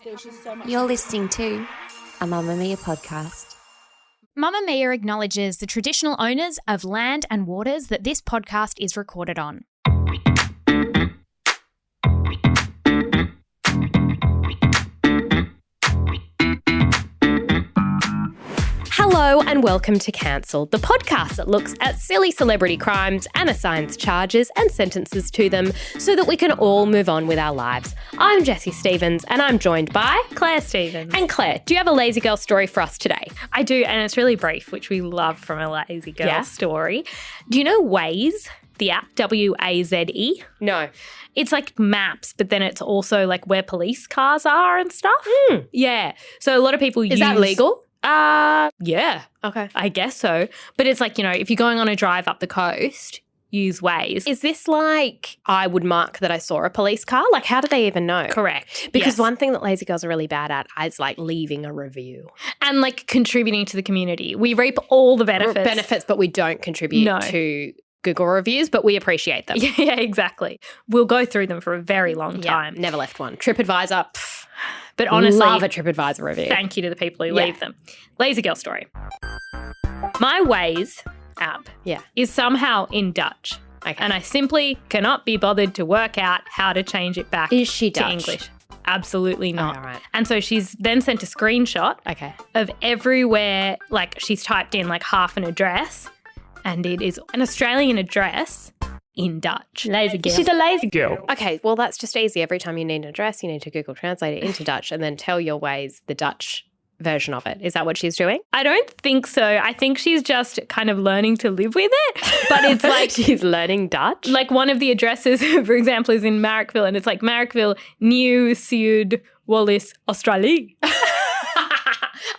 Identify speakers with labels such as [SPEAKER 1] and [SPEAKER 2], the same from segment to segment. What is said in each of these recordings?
[SPEAKER 1] There's just so much.
[SPEAKER 2] You're listening to a Mamamia podcast.
[SPEAKER 3] Mamamia acknowledges the traditional owners of land and waters that this podcast is recorded on.
[SPEAKER 4] Hello and welcome to Cancelled, the podcast that looks at silly celebrity crimes and assigns charges and sentences to them so that we can all move on with our lives. I'm Jessie Stevens and I'm joined by
[SPEAKER 3] Claire Stevens.
[SPEAKER 4] And Claire, do you have a lazy girl story for us today?
[SPEAKER 3] I do, and it's really brief, which we love from a lazy girl story. Do you know Waze, the app, W-A-Z-E?
[SPEAKER 4] No.
[SPEAKER 3] It's like maps, but then it's also like where police cars are and stuff. Yeah. So a lot of people use...
[SPEAKER 4] Is that legal?
[SPEAKER 3] Yeah.
[SPEAKER 4] Okay.
[SPEAKER 3] I guess so. But it's like, you know, if you're going on a drive up the coast, use Waze.
[SPEAKER 4] Is this like I would mark that I saw a police car? Like, how do they even know?
[SPEAKER 3] Correct.
[SPEAKER 4] Because
[SPEAKER 3] yes.
[SPEAKER 4] one thing that lazy girls are really bad at is like leaving a review.
[SPEAKER 3] And like contributing to the community. We reap all the benefits.
[SPEAKER 4] But we don't contribute to Google reviews, but we appreciate them.
[SPEAKER 3] Yeah, exactly. We'll go through them for a very long time.
[SPEAKER 4] Never left one. TripAdvisor,
[SPEAKER 3] but honestly,
[SPEAKER 4] love a TripAdvisor review.
[SPEAKER 3] Thank you to the people who leave them. Lazy girl story. My Waze app is somehow in Dutch.
[SPEAKER 4] Okay.
[SPEAKER 3] And I simply cannot be bothered to work out how to change it back
[SPEAKER 4] Is she
[SPEAKER 3] to
[SPEAKER 4] Dutch?
[SPEAKER 3] English. Absolutely not.
[SPEAKER 4] all right.
[SPEAKER 3] And so she's then sent a screenshot of everywhere, like she's typed in like half an address, and it is an Australian address in Dutch.
[SPEAKER 4] Lazy girl.
[SPEAKER 1] She's a lazy girl.
[SPEAKER 4] Okay, well, that's just easy. Every time you need an address, you need to Google Translate it into Dutch and then tell your Waze the Dutch version of it. Is that what she's doing?
[SPEAKER 3] I don't think so. I think she's just kind of learning to live with it. But it's like
[SPEAKER 4] she's learning Dutch?
[SPEAKER 3] Like one of the addresses, for example, is in Marrickville, and it's like Marrickville, New South Wales, Australia.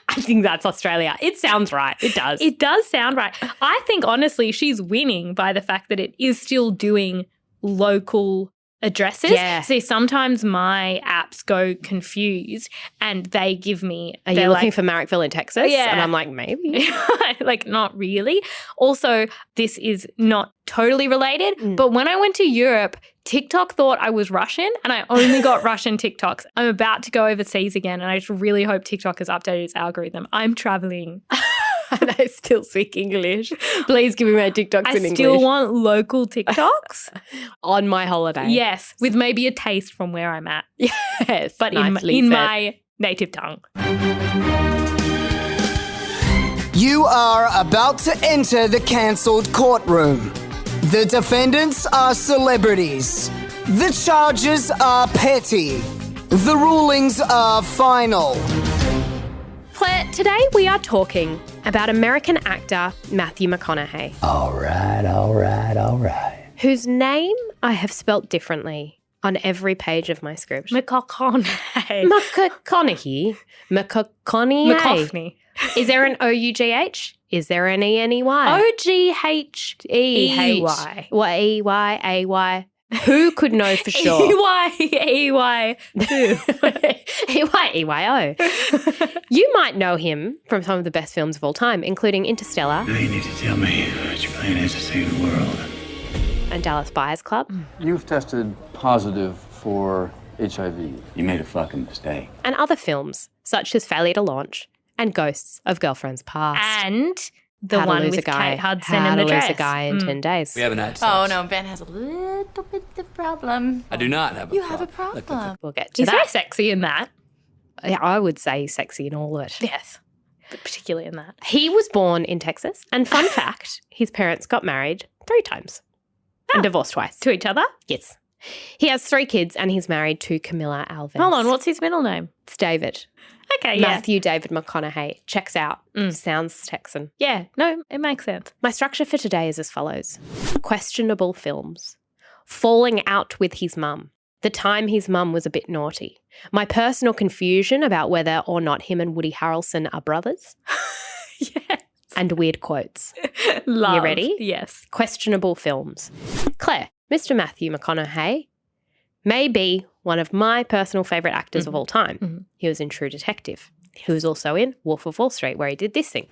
[SPEAKER 4] I think that's Australia. It sounds right. It does.
[SPEAKER 3] It does sound right. I think, honestly, she's winning by the fact that it is still doing local addresses.
[SPEAKER 4] Yeah.
[SPEAKER 3] See, sometimes my apps go confused and they give me...
[SPEAKER 4] Are you looking for Marrickville in Texas?
[SPEAKER 3] Yeah.
[SPEAKER 4] And I'm like, maybe.
[SPEAKER 3] Like, not really. Also, this is not totally related, but when I went to Europe, TikTok thought I was Russian and I only got Russian TikToks. I'm about to go overseas again and I just really hope TikTok has updated its algorithm. I'm traveling.
[SPEAKER 4] And I still speak English. Please give me my TikToks in English.
[SPEAKER 3] I still want local TikToks.
[SPEAKER 4] On my holiday.
[SPEAKER 3] Yes, with maybe a taste from where I'm at.
[SPEAKER 4] Yes.
[SPEAKER 3] But in my native tongue.
[SPEAKER 5] You are about to enter the cancelled courtroom. The defendants are celebrities. The charges are petty. The rulings are final.
[SPEAKER 4] Claire, today we are talking about American actor Matthew McConaughey.
[SPEAKER 5] All right.
[SPEAKER 4] Whose name I have spelt differently on every page of my script.
[SPEAKER 3] McConaughey.
[SPEAKER 4] McConaughey. Is there an O-U-G-H? Is there an E-N-E-Y?
[SPEAKER 3] O-G-H-E-Y.
[SPEAKER 4] What, E-Y-A-Y? Who could know for sure?
[SPEAKER 3] E-Y-E-Y.
[SPEAKER 4] E-Y-E-Y-O. You might know him from some of the best films of all time, including Interstellar.
[SPEAKER 6] Now you need to tell me what your plan is to save the world.
[SPEAKER 4] And Dallas Buyers Club.
[SPEAKER 7] You've tested positive for HIV.
[SPEAKER 6] You made a fucking mistake.
[SPEAKER 4] And other films, such as Failure to Launch and Ghosts of Girlfriends Past.
[SPEAKER 3] And the
[SPEAKER 4] How to
[SPEAKER 3] one
[SPEAKER 4] Lose
[SPEAKER 3] with
[SPEAKER 4] a Guy.
[SPEAKER 3] Kate Hudson
[SPEAKER 4] How
[SPEAKER 3] in the
[SPEAKER 4] to
[SPEAKER 3] dress.
[SPEAKER 4] Lose a Guy in 10 days.
[SPEAKER 6] We haven't had sex.
[SPEAKER 1] Oh no, Ben has a little bit of problem.
[SPEAKER 6] I do not have a
[SPEAKER 1] You
[SPEAKER 6] problem.
[SPEAKER 1] have a problem.
[SPEAKER 4] We'll get to
[SPEAKER 3] He's very
[SPEAKER 4] that.
[SPEAKER 3] sexy in that.
[SPEAKER 4] Yeah, I would say he's sexy in all of it.
[SPEAKER 3] Yes. But particularly in that.
[SPEAKER 4] He was born in Texas. And fun fact, his parents got married 3 times and divorced twice.
[SPEAKER 3] To each other?
[SPEAKER 4] Yes. He has 3 kids and he's married to Camilla Alves.
[SPEAKER 3] Hold on, what's his middle name?
[SPEAKER 4] It's David.
[SPEAKER 3] Okay,
[SPEAKER 4] Matthew David McConaughey. Checks out. Sounds Texan.
[SPEAKER 3] Yeah, no, it makes sense.
[SPEAKER 4] My structure for today is as follows. Questionable films. Falling out with his mum. The time his mum was a bit naughty. My personal confusion about whether or not him and Woody Harrelson are brothers.
[SPEAKER 3] Yes.
[SPEAKER 4] And weird quotes.
[SPEAKER 3] Love.
[SPEAKER 4] You ready?
[SPEAKER 3] Yes.
[SPEAKER 4] Questionable films. Claire, Mr. Matthew McConaughey may be one of my personal favourite actors of all time. He was in True Detective. He was also in Wolf of Wall Street, where he did this thing.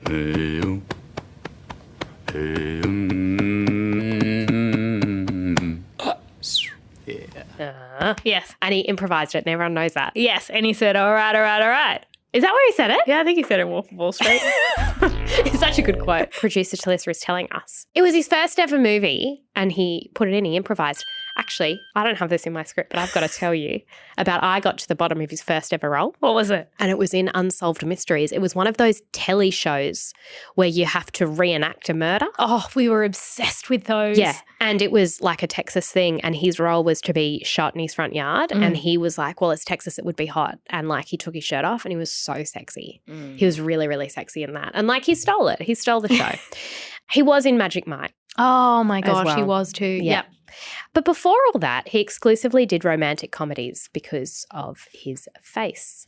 [SPEAKER 6] Yeah.
[SPEAKER 3] Yes.
[SPEAKER 4] And he improvised it and everyone knows that.
[SPEAKER 3] Yes. And he said, all right, all right, all right.
[SPEAKER 4] Is that where he said it?
[SPEAKER 3] Yeah, I think he said it in Wolf of Wall Street.
[SPEAKER 4] It's such a good quote. Producer Talissa is telling us. It was his first ever movie and he put it in, he improvised. Actually, I don't have this in my script, but I've got to tell you about I got to the bottom of his first ever role.
[SPEAKER 3] What was it?
[SPEAKER 4] And it was in Unsolved Mysteries. It was one of those telly shows where you have to reenact a murder.
[SPEAKER 3] Oh, we were obsessed with those.
[SPEAKER 4] Yeah. And it was like a Texas thing and his role was to be shot in his front yard and he was like, well, it's Texas, it would be hot. And like he took his shirt off and he was so sexy. He was really, really sexy in that. And like he stole it. He stole the show. He was in Magic Mike.
[SPEAKER 3] Oh my gosh,
[SPEAKER 4] well.
[SPEAKER 3] he was too.
[SPEAKER 4] Yeah.
[SPEAKER 3] Yep.
[SPEAKER 4] But before all that, he exclusively did romantic comedies because of his face.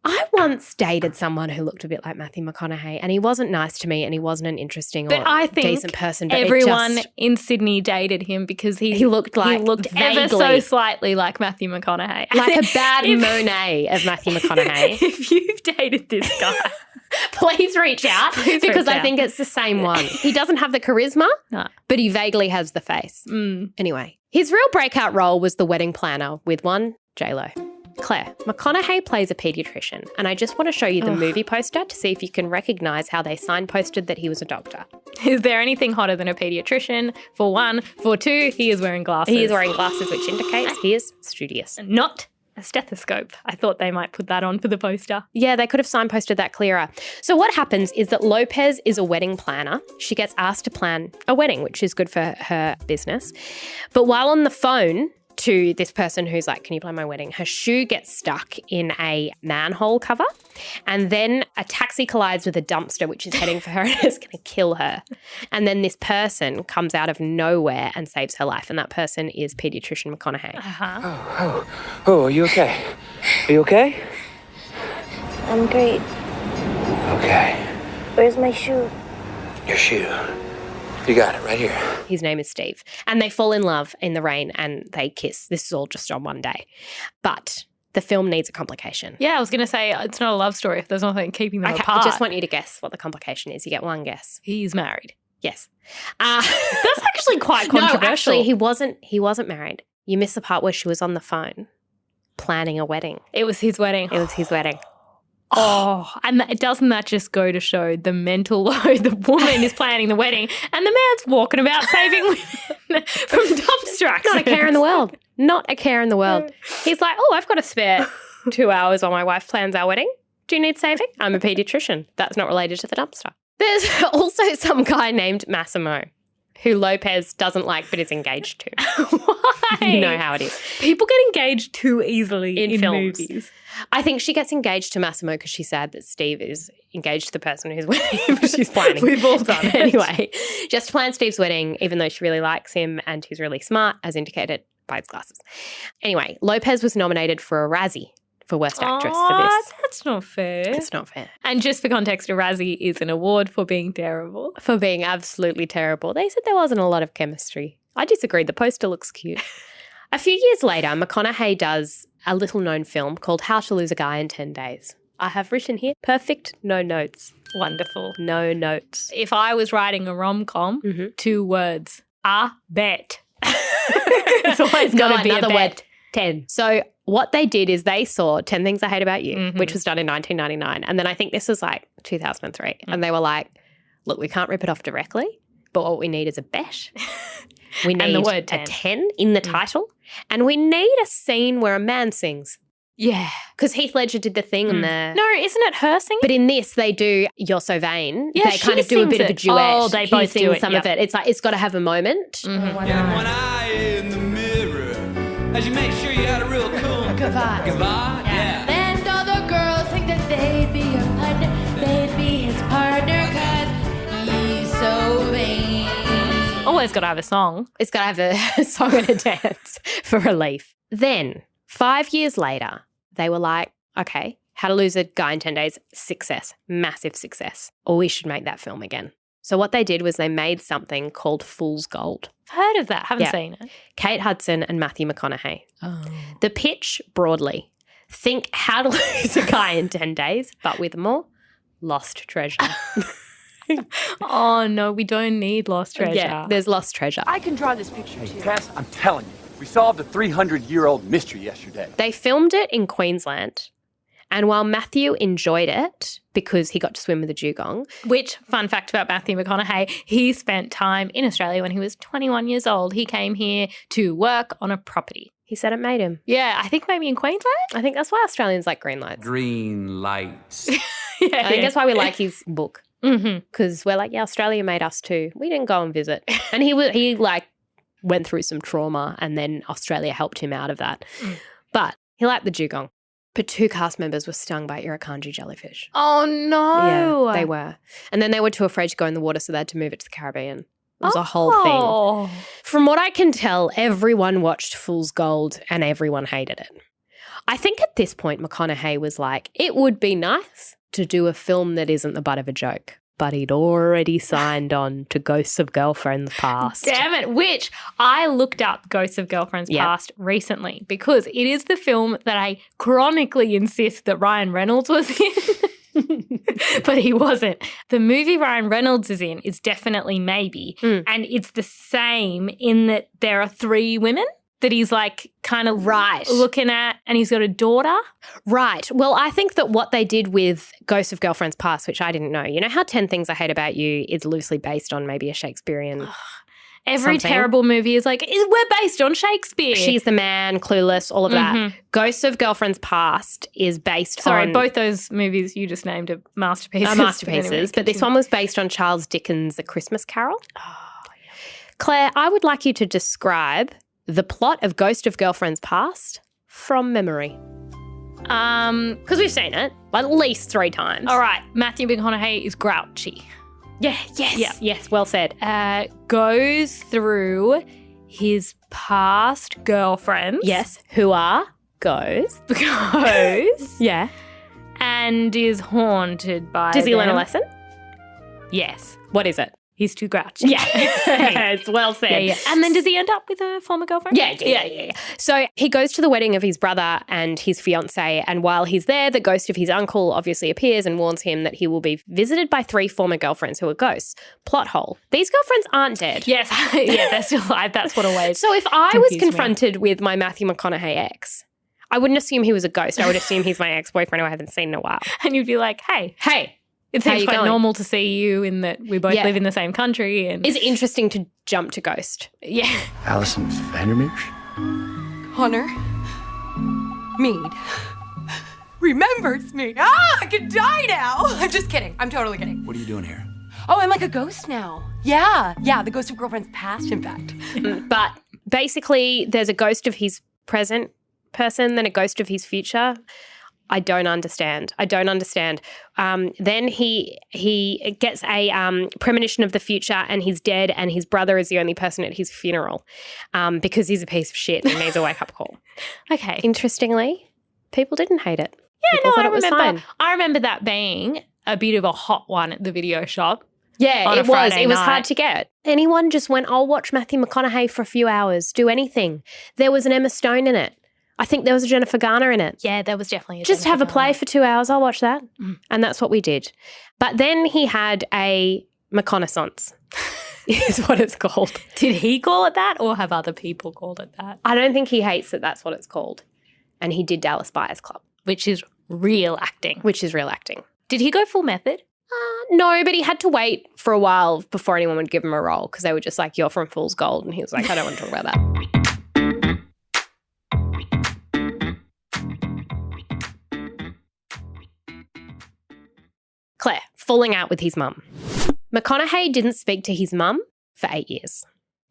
[SPEAKER 4] I once dated someone who looked a bit like Matthew McConaughey and he wasn't nice to me and he wasn't an interesting
[SPEAKER 3] But
[SPEAKER 4] or
[SPEAKER 3] I think
[SPEAKER 4] decent person. But
[SPEAKER 3] everyone in Sydney dated him because he looked ever
[SPEAKER 4] vaguely
[SPEAKER 3] so slightly like Matthew McConaughey.
[SPEAKER 4] like a bad Monet of Matthew McConaughey.
[SPEAKER 3] If you've dated this guy,
[SPEAKER 4] Please reach out
[SPEAKER 3] Please
[SPEAKER 4] because
[SPEAKER 3] reach
[SPEAKER 4] I
[SPEAKER 3] out.
[SPEAKER 4] think it's the same one. He doesn't have the charisma,
[SPEAKER 3] No.
[SPEAKER 4] but he vaguely has the face. Anyway, his real breakout role was the wedding planner with one GEWL. Claire, McConaughey plays a paediatrician, and I just want to show you the movie poster to see if you can recognise how they signposted that he was a doctor.
[SPEAKER 3] Is there anything hotter than a paediatrician? For one. For two, he is wearing glasses.
[SPEAKER 4] He is wearing glasses, which indicates he is studious.
[SPEAKER 3] Not a stethoscope. I thought they might put that on for the poster.
[SPEAKER 4] Yeah, they could have signposted that clearer. So what happens is that Lopez is a wedding planner. She gets asked to plan a wedding, which is good for her business. But while on the phone to this person who's like, can you plan my wedding? Her shoe gets stuck in a manhole cover and then a taxi collides with a dumpster, which is heading for her and is going to kill her. And then this person comes out of nowhere and saves her life. And that person is paediatrician McConaughey.
[SPEAKER 8] Oh, are you okay? Are you okay?
[SPEAKER 9] I'm great.
[SPEAKER 8] Okay.
[SPEAKER 9] Where's my shoe?
[SPEAKER 8] Your shoe. You got it right here.
[SPEAKER 4] His name is Steve. And they fall in love in the rain and they kiss. This is all just on one day. But the film needs a complication.
[SPEAKER 3] Yeah, I was going to say it's not a love story if there's nothing keeping them
[SPEAKER 4] Okay,
[SPEAKER 3] apart.
[SPEAKER 4] I just want you to guess what the complication is. You get one guess.
[SPEAKER 3] He's married.
[SPEAKER 4] Yes.
[SPEAKER 3] That's actually quite controversial.
[SPEAKER 4] No, actually, he wasn't married. You missed the part where she was on the phone planning a wedding.
[SPEAKER 3] It was his wedding.
[SPEAKER 4] It was his wedding.
[SPEAKER 3] Oh, and doesn't that just go to show the mental load? The woman is planning the wedding and the man's walking about saving women from dumpster accidents.
[SPEAKER 4] Not a care in the world. Not a care in the world. He's like, oh, I've got to spare 2 hours while my wife plans our wedding. Do you need saving? I'm a paediatrician. That's not related to the dumpster. There's also some guy named Massimo who Lopez doesn't like but is engaged to.
[SPEAKER 3] Why?
[SPEAKER 4] You know how it is.
[SPEAKER 3] People get engaged too easily in
[SPEAKER 4] films.
[SPEAKER 3] movies.
[SPEAKER 4] I think she gets engaged to Massimo because she's sad that Steve is engaged to the person who's wedding. She's planning.
[SPEAKER 3] We've all done it.
[SPEAKER 4] Anyway, just to plan Steve's wedding, even though she really likes him and he's really smart, as indicated by his glasses. Anyway, Lopez was nominated for a Razzie for Worst Actress for this.
[SPEAKER 3] That's not fair.
[SPEAKER 4] It's not fair.
[SPEAKER 3] And just for context, a Razzie is an award for being terrible.
[SPEAKER 4] For being absolutely terrible. They said there wasn't a lot of chemistry. I disagreed. The poster looks cute. A few years later, McConaughey does a little-known film called How to Lose a Guy in 10 Days. I have written here, perfect, no notes.
[SPEAKER 3] Wonderful.
[SPEAKER 4] No notes.
[SPEAKER 3] If I was writing a rom-com, 2 words, a bet. It's always got to be
[SPEAKER 4] another
[SPEAKER 3] a bet.
[SPEAKER 4] word. 10. So what they did is they saw 10 Things I Hate About You, which was done in 1999. And then I think this was like 2003. And they were like, look, we can't rip it off directly, but what we need is a bet. We need
[SPEAKER 3] the word
[SPEAKER 4] a
[SPEAKER 3] 10.
[SPEAKER 4] 10 in the title. And we need a scene where a man sings.
[SPEAKER 3] Yeah.
[SPEAKER 4] Because Heath Ledger did the thing in the...
[SPEAKER 3] No, isn't it her singing?
[SPEAKER 4] But in this, they do You're So Vain.
[SPEAKER 3] Yeah,
[SPEAKER 4] they kind
[SPEAKER 3] she
[SPEAKER 4] of do a bit
[SPEAKER 3] sings
[SPEAKER 4] of a
[SPEAKER 3] it.
[SPEAKER 4] duet.
[SPEAKER 3] Oh, they both
[SPEAKER 4] he
[SPEAKER 3] do
[SPEAKER 4] sings
[SPEAKER 3] it,
[SPEAKER 4] some of it. It's like, it's got to have a moment.
[SPEAKER 8] One eye in the mirror as you make sure you got a real cool
[SPEAKER 9] Goodbye.
[SPEAKER 8] goodbye. Yeah.
[SPEAKER 9] And all the girls think that they'd be your partner, they'd be his partner, 'cause he's so vain.
[SPEAKER 3] Always got to have a song.
[SPEAKER 4] It's got to have a song and a dance for relief. Then, 5 years later, they were like, okay, How to Lose a Guy in 10 Days, success, massive success. Or we should make that film again. So what they did was they made something called Fool's Gold.
[SPEAKER 3] I've heard of that. Haven't
[SPEAKER 4] Yeah.
[SPEAKER 3] seen it.
[SPEAKER 4] Kate Hudson and Matthew McConaughey.
[SPEAKER 3] Oh.
[SPEAKER 4] The pitch, broadly, think How to Lose a Guy in 10 Days, but with more lost treasure.
[SPEAKER 3] Oh, no, we don't need lost treasure.
[SPEAKER 4] Yeah, there's lost treasure.
[SPEAKER 10] I can draw this picture too.
[SPEAKER 8] Cass, I'm telling you,
[SPEAKER 7] We solved a 300-year-old mystery yesterday.
[SPEAKER 4] They filmed it in Queensland. And while Matthew enjoyed it because he got to swim with a dugong.
[SPEAKER 3] Which, fun fact about Matthew McConaughey, he spent time in Australia when he was 21 years old. He came here to work on a property.
[SPEAKER 4] He said it made him.
[SPEAKER 3] Yeah, I think maybe in Queensland.
[SPEAKER 4] I think that's why Australians like green lights.
[SPEAKER 8] Green lights.
[SPEAKER 3] Yeah,
[SPEAKER 4] I think that's why we like his book. Because we're like, yeah, Australia made us too. We didn't go and visit. And he went through some trauma and then Australia helped him out of that. But he liked the dugong. But 2 cast members were stung by irukandji jellyfish.
[SPEAKER 3] Oh, no.
[SPEAKER 4] Yeah, they were. And then they were too afraid to go in the water, so they had to move it to the Caribbean. It was a whole thing. From what I can tell, everyone watched Fool's Gold and everyone hated it. I think at this point, McConaughey was like, it would be nice to do a film that isn't the butt of a joke. But he'd already signed on to Ghosts of Girlfriends Past.
[SPEAKER 3] Damn it, which I looked up Ghosts of Girlfriends Past recently because it is the film that I chronically insist that Ryan Reynolds was in. But he wasn't. The movie Ryan Reynolds is in is definitely Maybe. And it's the same in that there are 3 women that he's like kind of looking at, and he's got a daughter.
[SPEAKER 4] Right. Well, I think that what they did with Ghosts of Girlfriends Past, which I didn't know, you know how 10 Things I Hate About You is loosely based on maybe a Shakespearean
[SPEAKER 3] Every
[SPEAKER 4] something?
[SPEAKER 3] terrible movie is like, we're based on Shakespeare.
[SPEAKER 4] She's the Man, Clueless, all of that. Ghosts of Girlfriends Past is based on...
[SPEAKER 3] Sorry, both those movies you just named are masterpieces.
[SPEAKER 4] Masterpieces, but this one was based on Charles Dickens' A Christmas Carol. Claire, I would like you to describe the plot of Ghost of Girlfriends Past from memory. Because we've seen it at least 3 times.
[SPEAKER 3] All right, Matthew McConaughey is grouchy.
[SPEAKER 4] Yes, well said.
[SPEAKER 3] Goes through his past girlfriends.
[SPEAKER 4] Yes, who are ghosts. Yeah.
[SPEAKER 3] And is haunted by
[SPEAKER 4] Does he learn a
[SPEAKER 3] them.
[SPEAKER 4] lesson?
[SPEAKER 3] Yes.
[SPEAKER 4] What is it?
[SPEAKER 3] He's too grouchy.
[SPEAKER 4] Yeah, it's well said.
[SPEAKER 3] Yeah. And then does he end up with a former girlfriend?
[SPEAKER 4] Yeah. So he goes to the wedding of his brother and his fiancée, and while he's there, the ghost of his uncle obviously appears and warns him that he will be visited by 3 former girlfriends who are ghosts. Plot hole. These girlfriends aren't dead.
[SPEAKER 3] Yes. Yeah, they're still alive. That's what always
[SPEAKER 4] So if I was
[SPEAKER 3] confused me.
[SPEAKER 4] confronted with my Matthew McConaughey ex, I wouldn't assume he was a ghost. I would assume he's my ex-boyfriend who I haven't seen in a while.
[SPEAKER 3] And you'd be like, hey. It
[SPEAKER 4] How
[SPEAKER 3] seems
[SPEAKER 4] you
[SPEAKER 3] quite
[SPEAKER 4] going?
[SPEAKER 3] normal to see you in that we both live in the same country. And
[SPEAKER 4] It's interesting to jump to ghost.
[SPEAKER 3] yeah.
[SPEAKER 6] Alison Vandermeer?
[SPEAKER 10] Connor Mead remembers me. I could die now. I'm just kidding. I'm totally kidding.
[SPEAKER 6] What are you doing here?
[SPEAKER 10] Oh, I'm like a ghost now. Yeah, the ghost of girlfriend's past, in fact.
[SPEAKER 4] But basically, there's a ghost of his present person, then a ghost of his future. I don't understand. Then he gets a premonition of the future and he's dead and his brother is the only person at his funeral because he's a piece of shit and needs a wake-up call.
[SPEAKER 3] Okay.
[SPEAKER 4] Interestingly, people didn't hate it.
[SPEAKER 3] Yeah,
[SPEAKER 4] People
[SPEAKER 3] no,
[SPEAKER 4] thought it was fine.
[SPEAKER 3] I remember that being a bit of a hot one at the video shop.
[SPEAKER 4] Yeah,
[SPEAKER 3] on a
[SPEAKER 4] it was.
[SPEAKER 3] Friday
[SPEAKER 4] It was
[SPEAKER 3] night.
[SPEAKER 4] hard to get. Anyone just went, I'll watch Matthew McConaughey for a few hours, do anything. There was an Emma Stone in it. I think there was a Jennifer Garner in it.
[SPEAKER 3] Yeah, there was definitely a
[SPEAKER 4] Just
[SPEAKER 3] Jennifer
[SPEAKER 4] have a play
[SPEAKER 3] Garner.
[SPEAKER 4] for 2 hours. I'll watch that. And that's what we did. But then he had a reconnaissance, is what it's called.
[SPEAKER 3] Did he call it that or have other people called it that?
[SPEAKER 4] I don't think he hates that that's what it's called. And he did Dallas Buyers Club,
[SPEAKER 3] Which is real acting.
[SPEAKER 4] which is real acting.
[SPEAKER 3] Did he go full method?
[SPEAKER 4] No, but he had to wait for a while before anyone would give him a role because they were just like, you're from Fool's Gold. And he was like, I don't want to talk about that. Claire, falling out with his mum. McConaughey didn't speak to his mum for 8 years.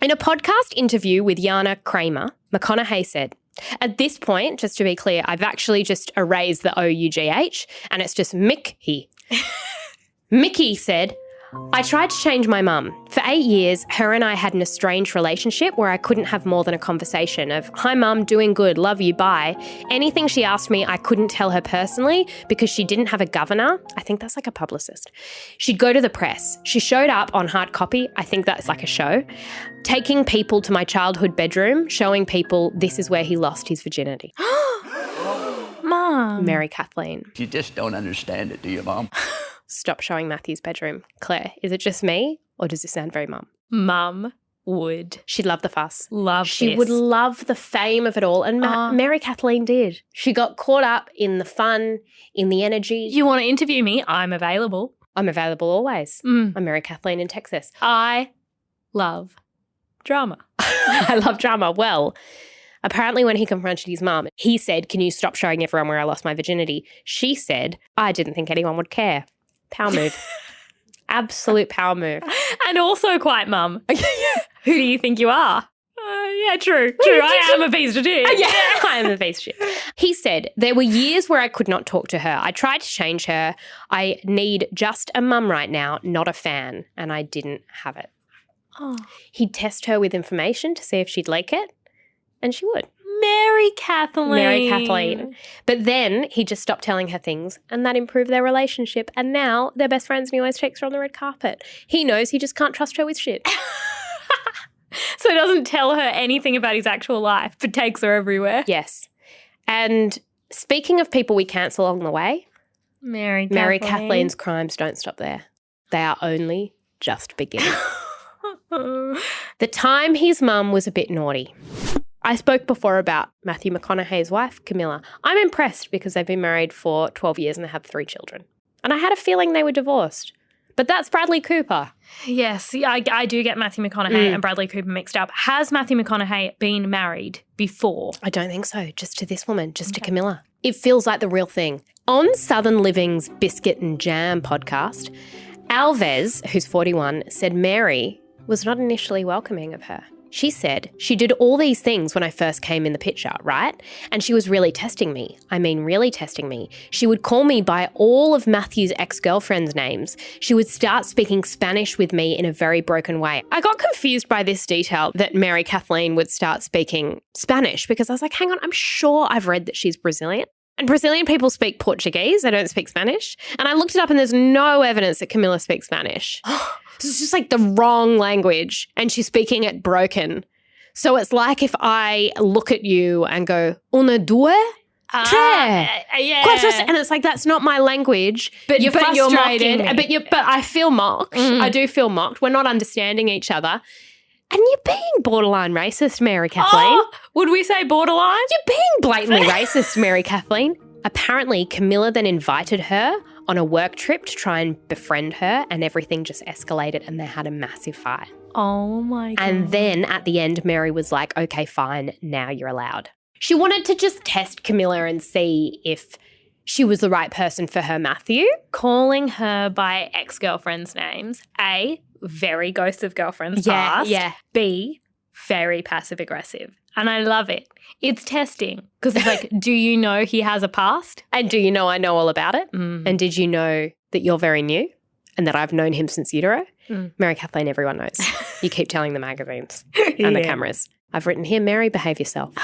[SPEAKER 4] In a podcast interview with Jana Kramer, McConaughey said, at this point, just to be clear, I've actually just erased the O-U-G-H and it's just Mickey. Mickey said, I tried to change my mum. For 8 years, her and I had an estranged relationship where I couldn't have more than a conversation of, hi mum, doing good, love you, bye. Anything she asked me, I couldn't tell her personally because she didn't have a governor. I think that's like a publicist. She'd go to the press. She showed up on hard copy. I think that's like a show. Taking people to my childhood bedroom, showing people this is where he lost his virginity.
[SPEAKER 3] Mom.
[SPEAKER 4] Mary Kathleen.
[SPEAKER 6] You just don't understand it, do you, Mom?
[SPEAKER 4] Stop showing Matthew's bedroom. Claire, is it just me or does this sound very mum?
[SPEAKER 3] Mum. would.
[SPEAKER 4] She'd love the fuss.
[SPEAKER 3] Love
[SPEAKER 4] She
[SPEAKER 3] this.
[SPEAKER 4] would love the fame of it all. And Mary Kathleen did. She got caught up in the fun, in the energy.
[SPEAKER 3] You want to interview me? I'm available.
[SPEAKER 4] I'm available always. I'm Mary Kathleen in Texas.
[SPEAKER 3] I love drama.
[SPEAKER 4] I love drama. Well, apparently when he confronted his mum, he said, can you stop showing everyone where I lost my virginity? She said, I didn't think anyone would care. Power move. Absolute power move.
[SPEAKER 3] And also quite mum. Who do you think you are? Yeah, true. I am a piece of shit.
[SPEAKER 4] Yeah, I am a piece of shit. He said, there were years where I could not talk to her. I tried to change her. I need just a mum right now, not a fan. And I didn't have it.
[SPEAKER 3] Oh.
[SPEAKER 4] He'd test her with information to see if she'd like it. And she would.
[SPEAKER 3] Mary Kathleen.
[SPEAKER 4] Mary Kathleen. But then he just stopped telling her things and that improved their relationship. And now they're best friends and he always takes her on the red carpet. He knows he just can't trust her with shit.
[SPEAKER 3] So he doesn't tell her anything about his actual life, but takes her everywhere.
[SPEAKER 4] Yes. And speaking of people we cancel along the way,
[SPEAKER 3] Mary
[SPEAKER 4] Kathleen's crimes don't stop there. They are only just beginning. The time his mum was a bit naughty. I spoke before about Matthew McConaughey's wife, Camilla. I'm impressed because they've been married for 12 years and they have 3 children. And I had a feeling they were divorced. But that's Bradley Cooper.
[SPEAKER 3] Yes, I do get Matthew McConaughey and Bradley Cooper mixed up. Has Matthew McConaughey been married before?
[SPEAKER 4] I don't think so. Just to this woman, just to Camilla. It feels like the real thing. On Southern Living's Biscuit and Jam podcast, Alves, who's 41, said Mary was not initially welcoming of her. She said, she did all these things when I first came in the picture, right? And she was really testing me. I mean, really testing me. She would call me by all of Matthew's ex-girlfriends' names. She would start speaking Spanish with me in a very broken way. I got confused by this detail that Mary Kathleen would start speaking Spanish because I was like, hang on, I'm sure I've read that she's Brazilian. And Brazilian people speak Portuguese. They don't speak Spanish. And I looked it up and there's no evidence that Camilla speaks Spanish. So it's just like the wrong language and she's speaking it broken. So it's like if I look at you and go, una, due, tre, cuatro, and it's like, that's not my language. But you're frustrated. But I feel mocked. I do feel mocked. We're not understanding each other. And you're being borderline racist, Mary Kathleen.
[SPEAKER 3] Oh, would we say borderline?
[SPEAKER 4] You're being blatantly racist, Mary Kathleen. Apparently, Camilla then invited her on a work trip to try and befriend her and everything just escalated and they had a massive fight.
[SPEAKER 3] Oh my God.
[SPEAKER 4] And then at the end, Mary was like, okay, fine, now you're allowed. She wanted to just test Camilla and see if she was the right person for her Matthew.
[SPEAKER 3] Calling her by ex-girlfriends' names. A, very ghost of girlfriends past.
[SPEAKER 4] Yeah.
[SPEAKER 3] B, very passive-aggressive. And I love it. It's testing because it's like, do you know he has a past?
[SPEAKER 4] And do you know I know all about it? And did you know that you're very new and that I've known him since utero? Mary Kathleen, everyone knows. You keep telling the magazines and the cameras. I've written here, Mary, behave yourself.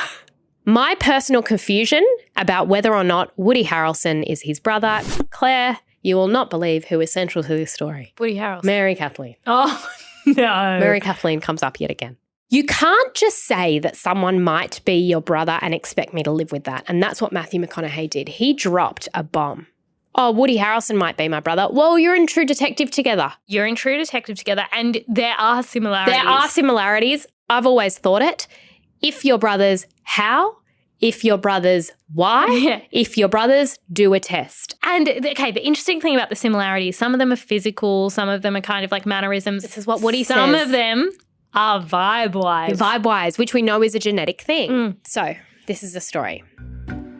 [SPEAKER 4] My personal confusion about whether or not Woody Harrelson is his brother. Claire, you will not believe who is central to this story.
[SPEAKER 3] Woody Harrelson.
[SPEAKER 4] Mary Kathleen.
[SPEAKER 3] Oh, no.
[SPEAKER 4] Mary Kathleen comes up yet again. You can't just say that someone might be your brother and expect me to live with that. And that's what Matthew McConaughey did. He dropped a bomb. Oh, Woody Harrelson might be my brother. Well, you're in True Detective together.
[SPEAKER 3] You're in True Detective together and there are similarities.
[SPEAKER 4] There are similarities. I've always thought it. If your brothers, how? If your brothers, why? If your brothers, do a test.
[SPEAKER 3] And, okay, the interesting thing about the similarities, some of them are physical, some of them are kind of like mannerisms.
[SPEAKER 4] This is what Woody says.
[SPEAKER 3] Some of them are vibe-wise.
[SPEAKER 4] Vibe-wise, which we know is a genetic thing. So this is the story.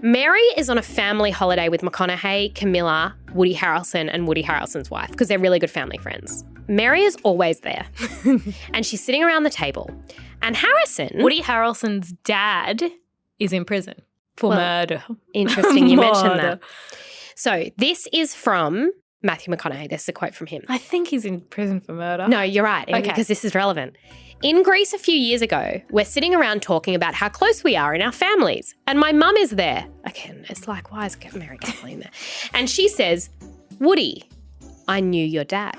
[SPEAKER 4] Mary is on a family holiday with McConaughey, Camilla, Woody Harrelson and Woody Harrelson's wife because they're really good family friends. Mary is always there and she's sitting around the table. And Harrison...
[SPEAKER 3] Woody Harrelson's dad is in prison for murder.
[SPEAKER 4] Interesting you mentioned that. So this is from Matthew McConaughey. This is a quote from him.
[SPEAKER 3] I think he's in prison for murder.
[SPEAKER 4] No, you're right,
[SPEAKER 3] Okay.
[SPEAKER 4] because this is relevant. In Greece a few years ago, we're sitting around talking about how close we are in our families. And my mum is there. Again, it's like, why is Mary Kathleen there? And she says, Woody, I knew your dad.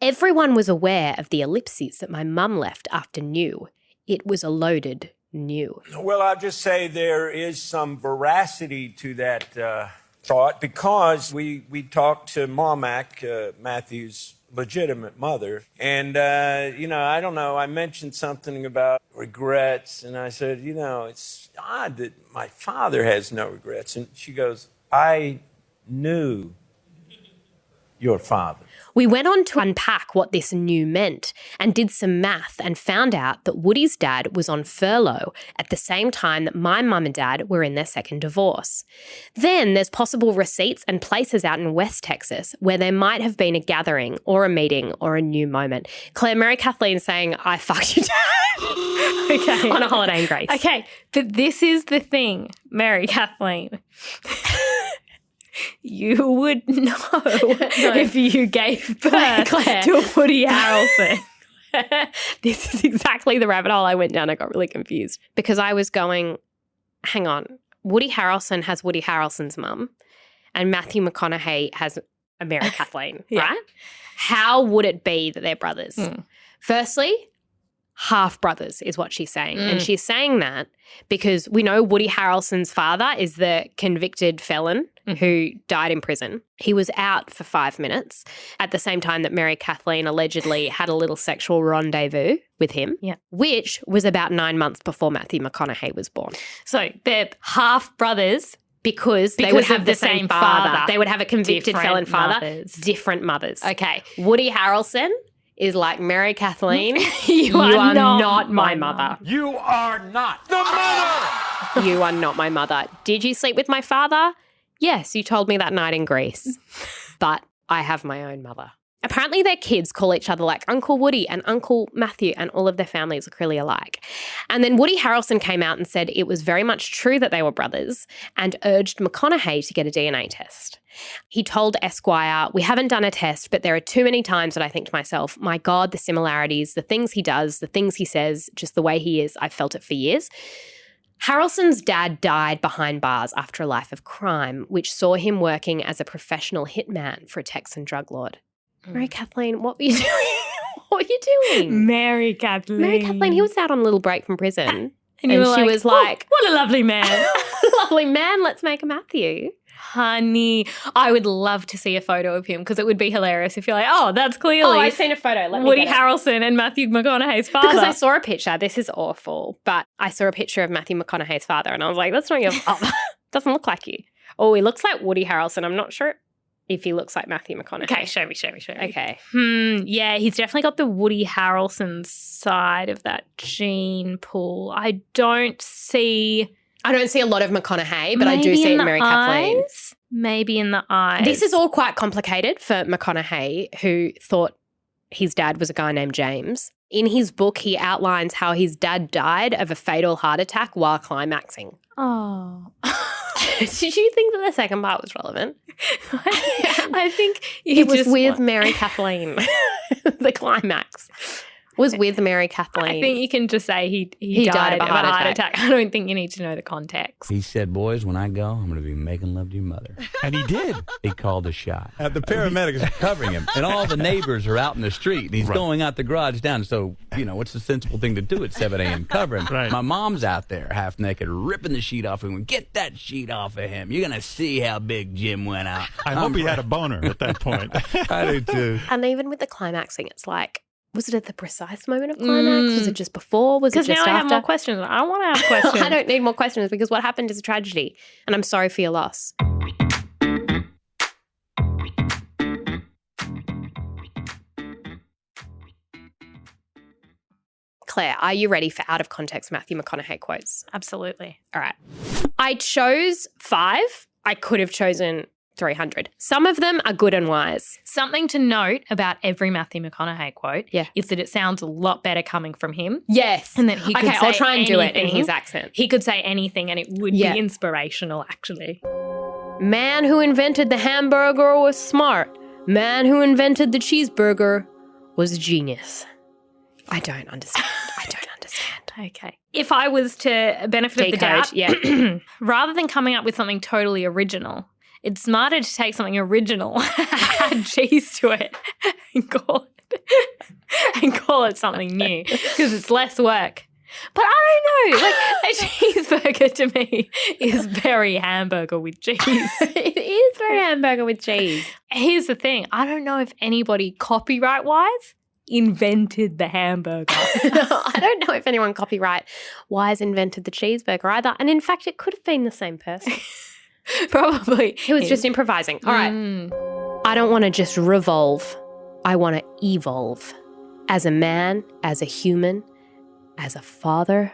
[SPEAKER 4] Everyone was aware of the ellipses that my mum left after knew. It was a loaded new.
[SPEAKER 11] Well, I'll just say there is some veracity to that thought because we talked to Matthew's legitimate mother. And, I don't know, I mentioned something about regrets, and I said, it's odd that my father has no regrets. And she goes, I knew your father.
[SPEAKER 4] We went on to unpack what this knew meant and did some math and found out that Woody's dad was on furlough at the same time that my mum and dad were in their second divorce. Then there's possible receipts and places out in West Texas where there might have been a gathering or a meeting or a new moment. Claire, Mary Kathleen saying, I fucked your dad.
[SPEAKER 3] Okay.
[SPEAKER 4] On a holiday in Greece.
[SPEAKER 3] Okay, but this is the thing, Mary Kathleen. You would know if you gave birth to Woody Harrelson.
[SPEAKER 4] This is exactly the rabbit hole I went down. I got really confused because I was going, hang on, Woody Harrelson has Woody Harrelson's mum and Matthew McConaughey has a Mary Kathleen, right? How would it be that they're brothers? Firstly, half brothers is what she's saying. And she's saying that because we know Woody Harrelson's father is the convicted felon who died in prison. He was out for 5 minutes at the same time that Mary Kathleen allegedly had a little sexual rendezvous with him, which was about 9 months before Matthew McConaughey was born.
[SPEAKER 3] So they're half brothers
[SPEAKER 4] because they would have the same father. They would have a convicted felon father, different mothers. Okay. Woody Harrelson is like, Mary Kathleen, you are not my mother.
[SPEAKER 11] You are not the mother!
[SPEAKER 4] You are not my mother. Did you sleep with my father? Yes, you told me that night in Greece. But I have my own mother. Apparently their kids call each other like Uncle Woody and Uncle Matthew, and all of their families look really alike. And then Woody Harrelson came out and said it was very much true that they were brothers and urged McConaughey to get a DNA test. He told Esquire, we haven't done a test, but there are too many times that I think to myself, my God, the similarities, the things he does, the things he says, just the way he is, I've felt it for years. Harrelson's dad died behind bars after a life of crime, which saw him working as a professional hitman for a Texan drug lord. Mary Kathleen, what were you doing? What were you doing?
[SPEAKER 3] Mary Kathleen,
[SPEAKER 4] he was out on a little break from prison. And
[SPEAKER 3] she
[SPEAKER 4] was like,
[SPEAKER 3] what a lovely man.
[SPEAKER 4] Lovely man, let's make a Matthew.
[SPEAKER 3] Honey, I would love to see a photo of him because it would be hilarious if you're like, oh, that's clearly
[SPEAKER 4] I've seen a photo.
[SPEAKER 3] Woody Harrelson and Matthew McConaughey's father.
[SPEAKER 4] Because I saw a picture. This is awful. But I saw a picture of Matthew McConaughey's father and I was like, that's not your father. Doesn't look like you. Oh, he looks like Woody Harrelson. I'm not sure if he looks like Matthew McConaughey.
[SPEAKER 3] Okay, show me.
[SPEAKER 4] Okay.
[SPEAKER 3] Yeah, he's definitely got the Woody Harrelson side of that gene pool. I don't see a lot of McConaughey, but I do see it in Mary Kathleen. Maybe in the eyes.
[SPEAKER 4] This is all quite complicated for McConaughey, who thought his dad was a guy named James. In his book, he outlines how his dad died of a fatal heart attack while climaxing.
[SPEAKER 3] Oh.
[SPEAKER 4] Did you think that the second part was relevant?
[SPEAKER 3] I think
[SPEAKER 4] it was with Mary Kathleen. The climax was with Mary Kathleen.
[SPEAKER 3] I think you can just say he died of a heart attack. I don't think you need to know the context.
[SPEAKER 6] He said, boys, when I go, I'm going to be making love to your mother.
[SPEAKER 12] And he did.
[SPEAKER 6] He called a shot.
[SPEAKER 12] The paramedics are covering him.
[SPEAKER 6] And all the neighbors are out in the street. And he's going out the garage down. So, what's the sensible thing to do at 7 a.m.? Cover him.
[SPEAKER 12] Right.
[SPEAKER 6] My mom's out there half naked, ripping the sheet off him. Get that sheet off of him. You're going to see how big Jim went out.
[SPEAKER 12] I hope he had a boner at that point.
[SPEAKER 6] I do too.
[SPEAKER 4] And even with the climaxing, it's like, was it at the precise moment of climax? Was it just before? Was it just after?
[SPEAKER 3] Because now I have more questions. I want to have questions.
[SPEAKER 4] I don't need more questions because what happened is a tragedy and I'm sorry for your loss. Claire, are you ready for out-of-context Matthew McConaughey quotes?
[SPEAKER 3] Absolutely.
[SPEAKER 4] All right. I chose 5. I could have chosen 300. Some of them are good and wise.
[SPEAKER 3] Something to note about every Matthew McConaughey quote is that it sounds a lot better coming from him.
[SPEAKER 4] Yes.
[SPEAKER 3] And that he could say
[SPEAKER 4] I'll try and do it in
[SPEAKER 3] anything.
[SPEAKER 4] his accent.
[SPEAKER 3] He could say anything and it would be inspirational, actually.
[SPEAKER 4] Man who invented the hamburger was smart. Man who invented the cheeseburger was a genius. I don't understand.
[SPEAKER 3] Okay. If I was to benefit of the doubt, rather than coming up with something totally original, it's smarter to take something original, add cheese to it, and call it something new because it's less work. But I don't know, like a cheeseburger to me is very hamburger with cheese.
[SPEAKER 4] It is strawberry hamburger with cheese.
[SPEAKER 3] Here's the thing. I don't know if anybody copyright-wise invented the hamburger.
[SPEAKER 4] I don't know if anyone copyright-wise invented the cheeseburger either. And in fact, it could have been the same person.
[SPEAKER 3] Probably.
[SPEAKER 4] He was just improvising. All right. I don't want to just revolve. I want to evolve. As a man, as a human, as a father,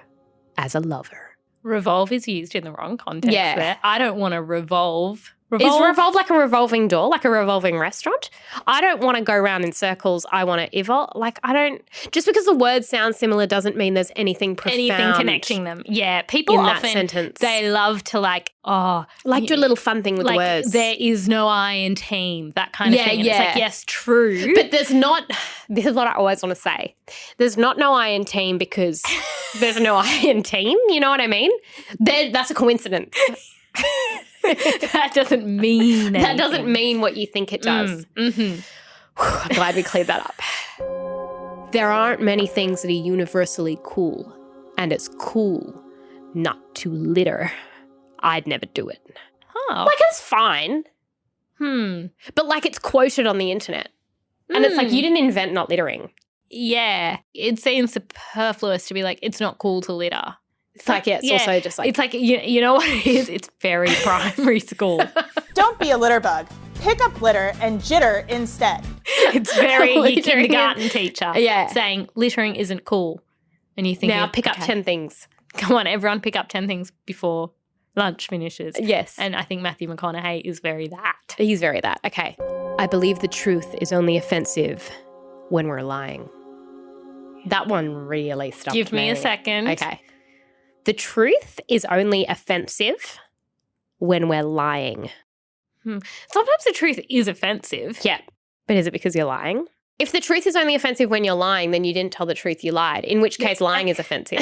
[SPEAKER 4] as a lover.
[SPEAKER 3] Revolve is used in the wrong context
[SPEAKER 4] Yeah.
[SPEAKER 3] there. I don't want to revolve.
[SPEAKER 4] Is revolve like a revolving door, like a revolving restaurant? I don't want to go around in circles. I want to evolve. Like, I don't, just because the words sound similar doesn't mean there's anything profound.
[SPEAKER 3] Anything connecting them. Yeah. People
[SPEAKER 4] in that
[SPEAKER 3] often,
[SPEAKER 4] sentence.
[SPEAKER 3] they love to
[SPEAKER 4] do a little fun thing with
[SPEAKER 3] like,
[SPEAKER 4] words.
[SPEAKER 3] there is no I in team, that kind of thing. And it's like, yes, true.
[SPEAKER 4] But there's not, this is what I always want to say. There's not no I in team because there's no I in team. You know what I mean? That's a coincidence.
[SPEAKER 3] That doesn't mean anything.
[SPEAKER 4] That doesn't mean what you think it does. I'm glad we cleared that up. There aren't many things that are universally cool, and it's cool not to litter. I'd never do it.
[SPEAKER 3] Oh.
[SPEAKER 4] Like, it's fine. But like, it's quoted on the internet. And it's like, you didn't invent not littering.
[SPEAKER 3] Yeah. It seems superfluous to be like, it's not cool to litter.
[SPEAKER 4] It's like, yeah, it's also just like...
[SPEAKER 3] It's like, you know what it is? It's very primary school.
[SPEAKER 13] Don't be a litter bug. Pick up litter and jitter instead.
[SPEAKER 3] It's very your kindergarten teacher
[SPEAKER 4] Yeah.
[SPEAKER 3] saying littering isn't cool. And you think,
[SPEAKER 4] now pick up 10 things.
[SPEAKER 3] Come on, everyone pick up 10 things before lunch finishes.
[SPEAKER 4] Yes.
[SPEAKER 3] And I think Matthew McConaughey is very that.
[SPEAKER 4] He's very that. Okay. I believe the truth is only offensive when we're lying. That one really stumped me.
[SPEAKER 3] Give me a second.
[SPEAKER 4] Okay. The truth is only offensive when we're lying.
[SPEAKER 3] Sometimes the truth is offensive.
[SPEAKER 4] Yeah. But is it because you're lying? If the truth is only offensive when you're lying, then you didn't tell the truth, you lied. In which case, lying is offensive.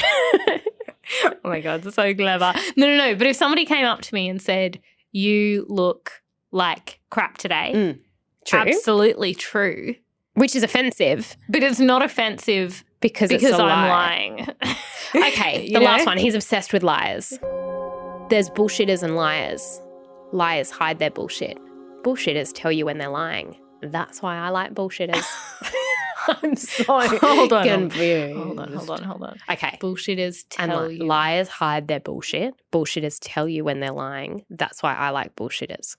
[SPEAKER 3] Oh my God, it's so clever. No. But if somebody came up to me and said, you look like crap today.
[SPEAKER 4] True.
[SPEAKER 3] Absolutely true.
[SPEAKER 4] Which is offensive.
[SPEAKER 3] But it's not offensive
[SPEAKER 4] because
[SPEAKER 3] I'm lying.
[SPEAKER 4] Okay, the last one. He's obsessed with liars. There's bullshitters and liars. Liars hide their bullshit. Bullshitters tell you when they're lying. That's why I like bullshitters. I'm so confused.
[SPEAKER 3] Hold on.
[SPEAKER 4] Okay.
[SPEAKER 3] Bullshitters tell you.
[SPEAKER 4] Liars hide their bullshit. Bullshitters tell you when they're lying. That's why I like bullshitters.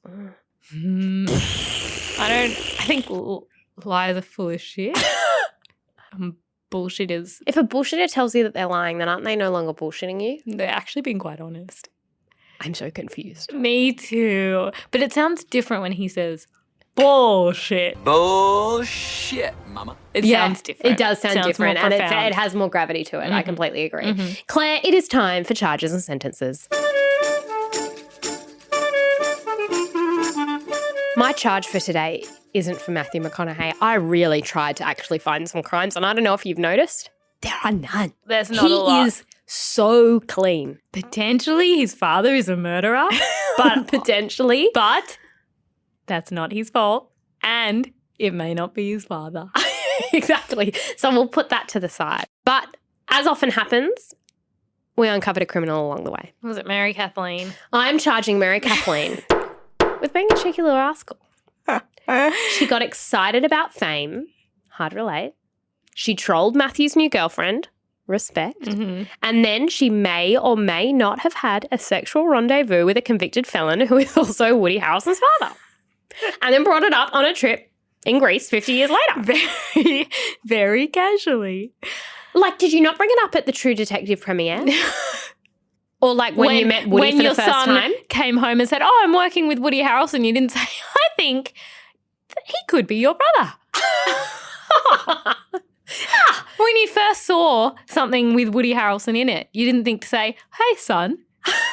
[SPEAKER 3] I think liars are full of shit. Bullshitters.
[SPEAKER 4] If a bullshitter tells you that they're lying, then aren't they no longer bullshitting you?
[SPEAKER 3] They're actually being quite honest.
[SPEAKER 4] I'm so confused.
[SPEAKER 3] Me too. But it sounds different when he says bullshit.
[SPEAKER 6] Bullshit, mama.
[SPEAKER 3] It sounds different.
[SPEAKER 4] It does sound different, and it has more gravity to it. I completely agree. Claire, it is time for charges and sentences. My charge for today isn't for Matthew McConaughey. I really tried to actually find some crimes, and I don't know if you've noticed, there are none.
[SPEAKER 3] There's not a lot.
[SPEAKER 4] He is so clean.
[SPEAKER 3] Potentially his father is a murderer, but
[SPEAKER 4] potentially.
[SPEAKER 3] But that's not his fault, and it may not be his father.
[SPEAKER 4] Exactly. So we'll put that to the side. But as often happens, we uncovered a criminal along the way.
[SPEAKER 3] Was it Mary Kathleen?
[SPEAKER 4] I'm charging Mary Kathleen with being a cheeky little rascal. She got excited about fame. Hard to relate. She trolled Matthew's new girlfriend. Respect. And then she may or may not have had a sexual rendezvous with a convicted felon who is also Woody Harrelson's father. And then brought it up on a trip in Greece 50 years later.
[SPEAKER 3] Very, very casually.
[SPEAKER 4] Like, did you not bring it up at the True Detective premiere? Or like when you met Woody for the first time?
[SPEAKER 3] When your son came home and said, oh, I'm working with Woody Harrelson, you didn't say, I think that he could be your brother. When you first saw something with Woody Harrelson in it, you didn't think to say, hey, son,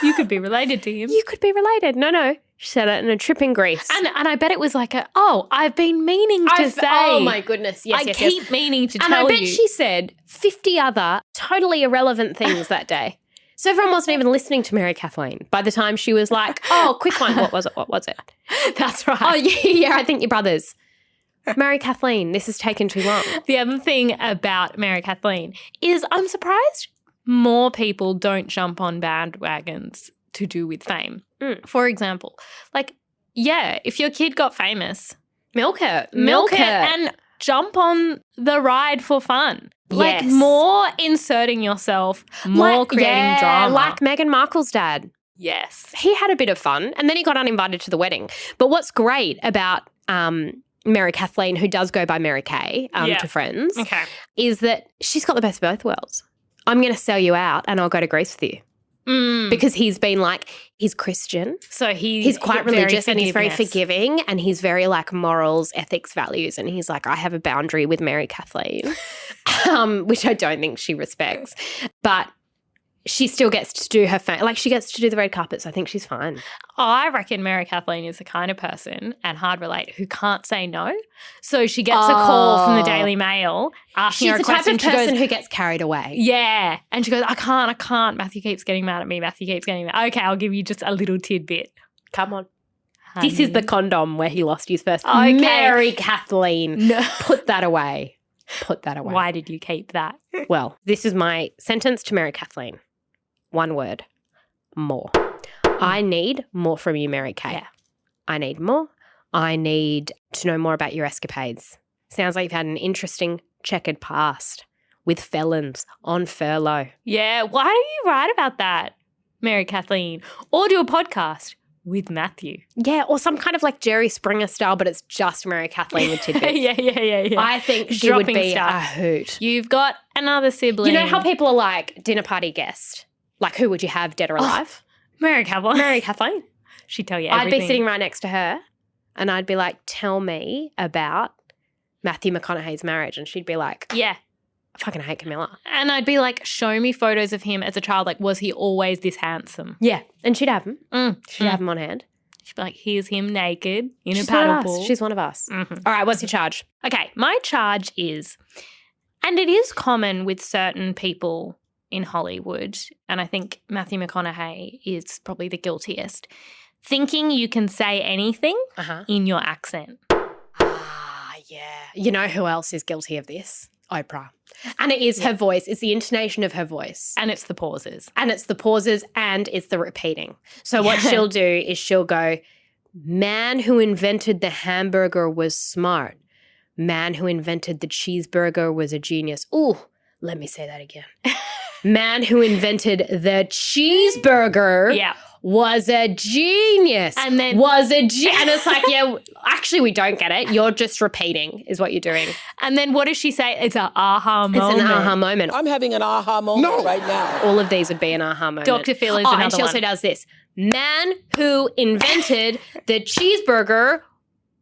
[SPEAKER 3] you could be related to him.
[SPEAKER 4] You could be related. No. She said it in a trip in Greece.
[SPEAKER 3] And I bet it was like I've been meaning to say.
[SPEAKER 4] Oh, my goodness. Yes,
[SPEAKER 3] I keep meaning to tell you.
[SPEAKER 4] And I bet she said 50 other totally irrelevant things that day. So everyone wasn't even listening to Mary Kathleen by the time she was like, oh, quick one. What was it?
[SPEAKER 3] That's right.
[SPEAKER 4] Oh, yeah, I think your brothers. Mary Kathleen, this has taken too long.
[SPEAKER 3] The other thing about Mary Kathleen is I'm surprised more people don't jump on bandwagons to do with fame. For example, like, yeah, if your kid got famous,
[SPEAKER 4] Milk it.
[SPEAKER 3] and jump on the ride for fun. Like,
[SPEAKER 4] Yes.
[SPEAKER 3] more inserting yourself, more creating drama.
[SPEAKER 4] Like Meghan Markle's dad.
[SPEAKER 3] Yes.
[SPEAKER 4] He had a bit of fun and then he got uninvited to the wedding. But what's great about Mary Kathleen, who does go by Mary Kay to friends, is that she's got the best of both worlds. I'm going to sell you out and I'll go to Greece with you. Because he's been like, he's Christian.
[SPEAKER 3] So
[SPEAKER 4] he's quite religious and he's very forgiving and he's very like morals, ethics, values. And he's like, I have a boundary with Mary Kathleen, which I don't think she respects. But she still gets to do her she gets to do the red carpet, so I think she's fine.
[SPEAKER 3] I reckon Mary Kathleen is the kind of person, and hard relate, who can't say no. So she gets a call from the Daily Mail asking her a question.
[SPEAKER 4] She's the type of person who gets carried away.
[SPEAKER 3] Yeah. And she goes, I can't. Matthew keeps getting mad at me. Okay, I'll give you just a little tidbit.
[SPEAKER 4] Come on.
[SPEAKER 3] Honey.
[SPEAKER 4] This is the condom where he lost his first.
[SPEAKER 3] Okay.
[SPEAKER 4] Mary Kathleen, put that away. Put that away.
[SPEAKER 3] Why did you keep that?
[SPEAKER 4] Well, this is my sentence to Mary Kathleen. One word, more. I need more from you, Mary Kay.
[SPEAKER 3] Yeah.
[SPEAKER 4] I need more. I need to know more about your escapades. Sounds like you've had an interesting checkered past with felons on furlough.
[SPEAKER 3] Yeah, why don't you write about that, Mary Kathleen? Or do a podcast with Matthew.
[SPEAKER 4] Yeah, or some kind of like Jerry Springer style, but it's just Mary Kathleen with tidbits.
[SPEAKER 3] Yeah.
[SPEAKER 4] I think she would be a hoot.
[SPEAKER 3] You've got another sibling.
[SPEAKER 4] You know how people are like, dinner party guest? Like, who would you have, dead or alive?
[SPEAKER 3] Mary Kathleen.
[SPEAKER 4] Mary Kathleen.
[SPEAKER 3] She'd tell you everything.
[SPEAKER 4] I'd be sitting right next to her and I'd be like, tell me about Matthew McConaughey's marriage. And she'd be like,
[SPEAKER 3] yeah,
[SPEAKER 4] I fucking hate Camilla.
[SPEAKER 3] And I'd be like, show me photos of him as a child. Like, was he always this handsome?
[SPEAKER 4] Yeah. And she'd have him. She'd have him on hand.
[SPEAKER 3] She'd be like, here's him naked in
[SPEAKER 4] She's
[SPEAKER 3] a paddle
[SPEAKER 4] one of us.
[SPEAKER 3] pool.
[SPEAKER 4] She's one of us.
[SPEAKER 3] Mm-hmm.
[SPEAKER 4] All right, what's your charge?
[SPEAKER 3] Okay, my charge is, and it is common with certain people in Hollywood, and I think Matthew McConaughey is probably the guiltiest, thinking you can say anything in your accent.
[SPEAKER 4] Yeah. You know who else is guilty of this? Oprah. And it is her voice. It's the intonation of her voice.
[SPEAKER 3] And it's the pauses.
[SPEAKER 4] And it's the pauses and it's the repeating. So what she'll do is she'll go, man who invented the hamburger was smart. Man who invented the cheeseburger was a genius. Ooh, let me say that again. Man who invented the cheeseburger was a genius.
[SPEAKER 3] And then
[SPEAKER 4] and it's like, yeah, actually we don't get it. You're just repeating is what you're doing.
[SPEAKER 3] And then what does she say? It's an aha moment.
[SPEAKER 4] It's an aha moment.
[SPEAKER 14] I'm having an aha moment right now.
[SPEAKER 4] All of these would be an aha moment.
[SPEAKER 3] Dr. Phil is another
[SPEAKER 4] and she also
[SPEAKER 3] one.
[SPEAKER 4] does this. Man who invented the cheeseburger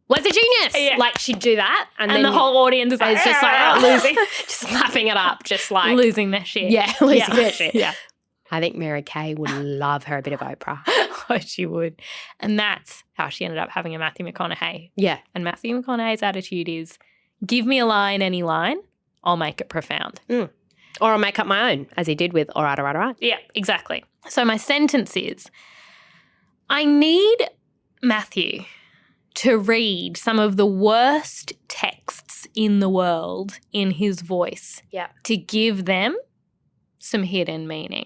[SPEAKER 4] was a genius.
[SPEAKER 3] Yeah.
[SPEAKER 4] Like she'd do that. And then
[SPEAKER 3] the whole audience is like,
[SPEAKER 4] it's just like losing, just laughing it up, just like.
[SPEAKER 3] Losing their shit.
[SPEAKER 4] Yeah, losing their shit.
[SPEAKER 3] Yeah.
[SPEAKER 4] I think Mary Kay would love her a bit of Oprah.
[SPEAKER 3] Oh, she would. And that's how she ended up having a Matthew McConaughey.
[SPEAKER 4] Yeah.
[SPEAKER 3] And Matthew McConaughey's attitude is, give me a line, any line, I'll make it profound.
[SPEAKER 4] Or I'll make up my own, as he did with All right.
[SPEAKER 3] Yeah, exactly. So my sentence is, I need Matthew to read some of the worst texts in the world in his voice to give them some hidden meaning.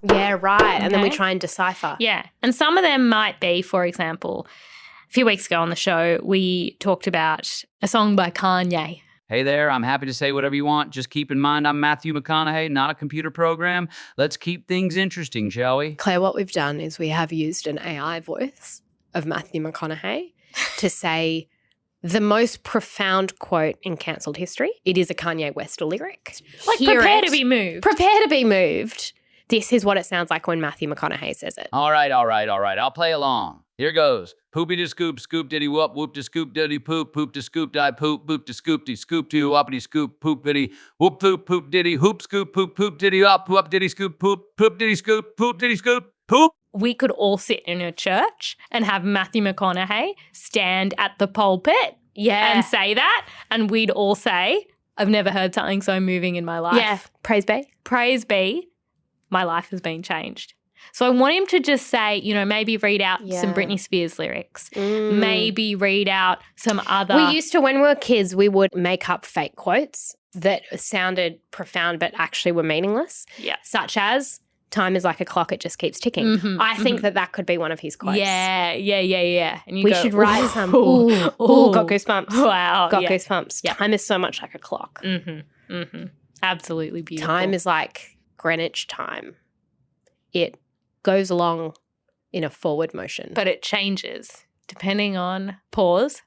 [SPEAKER 4] Yeah, right. And then we
[SPEAKER 3] Okay.
[SPEAKER 4] try and decipher.
[SPEAKER 3] Yeah. And some of them might be, for example, a few weeks ago on the show, we talked about a song by Kanye.
[SPEAKER 6] Hey there, I'm happy to say whatever you want. Just keep in mind I'm Matthew McConaughey, not a computer program. Let's keep things interesting, shall we?
[SPEAKER 4] Claire, what we've done is we have used an AI voice of Matthew McConaughey to say the most profound quote in cancelled history. It is a Kanye West lyric.
[SPEAKER 3] Like, prepare to be moved.
[SPEAKER 4] Prepare to be moved. This is what it sounds like when Matthew McConaughey says it.
[SPEAKER 6] All right. I'll play along. Here goes. Poopy to scoop, scoop diddy whoop, whoop to scoop diddy poop, poop to scoop die poop, poop to scoop dee scoop to whoopity scoop, poop diddy, whoop poop, poop diddy, hoop scoop, poop, poop diddy up, whoop diddy scoop, poop, poop diddy scoop, poop diddy scoop, poop.
[SPEAKER 3] We could all sit in a church and have Matthew McConaughey stand at the pulpit and say that, and we'd all say, I've never heard something so moving in my life.
[SPEAKER 4] Yeah, praise be.
[SPEAKER 3] Praise be, my life has been changed. So I want him to just say, you know, maybe read out some Britney Spears lyrics. Maybe read out some other.
[SPEAKER 4] We used to, when we were kids, we would make up fake quotes that sounded profound but actually were meaningless.
[SPEAKER 3] Yeah.
[SPEAKER 4] Such as, time is like a clock, it just keeps ticking. I think that could be one of his quotes.
[SPEAKER 3] Yeah. And
[SPEAKER 4] We should write some. Ooh, got goosebumps.
[SPEAKER 3] Wow.
[SPEAKER 4] Got goosebumps. Time is so much like a clock.
[SPEAKER 3] Absolutely beautiful.
[SPEAKER 4] Time is like Greenwich time. It goes along in a forward motion.
[SPEAKER 3] But it changes depending on pause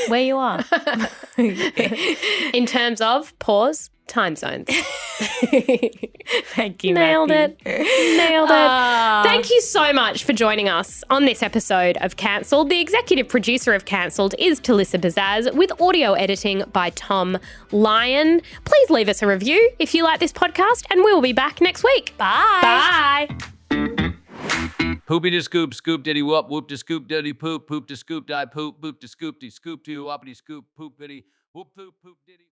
[SPEAKER 3] where you are.
[SPEAKER 4] In terms of pause, time zones.
[SPEAKER 3] Thank you,
[SPEAKER 4] Nailed
[SPEAKER 3] Matthew.
[SPEAKER 4] it. Nailed it. Thank you so much for joining us on this episode of Cancelled. The executive producer of Cancelled is Talissa Bazaz, with audio editing by Thom Lyon. Please leave us a review if you like this podcast, and we'll be back next week.
[SPEAKER 3] Bye.
[SPEAKER 4] Bye.
[SPEAKER 6] Poopy to scoop, scoop diddy whoop, whoop to scoop diddy poop, poop to scoop die poop, boop to scoop de scoop to whoopity scoop, poop diddy, whoop poop, poop diddy.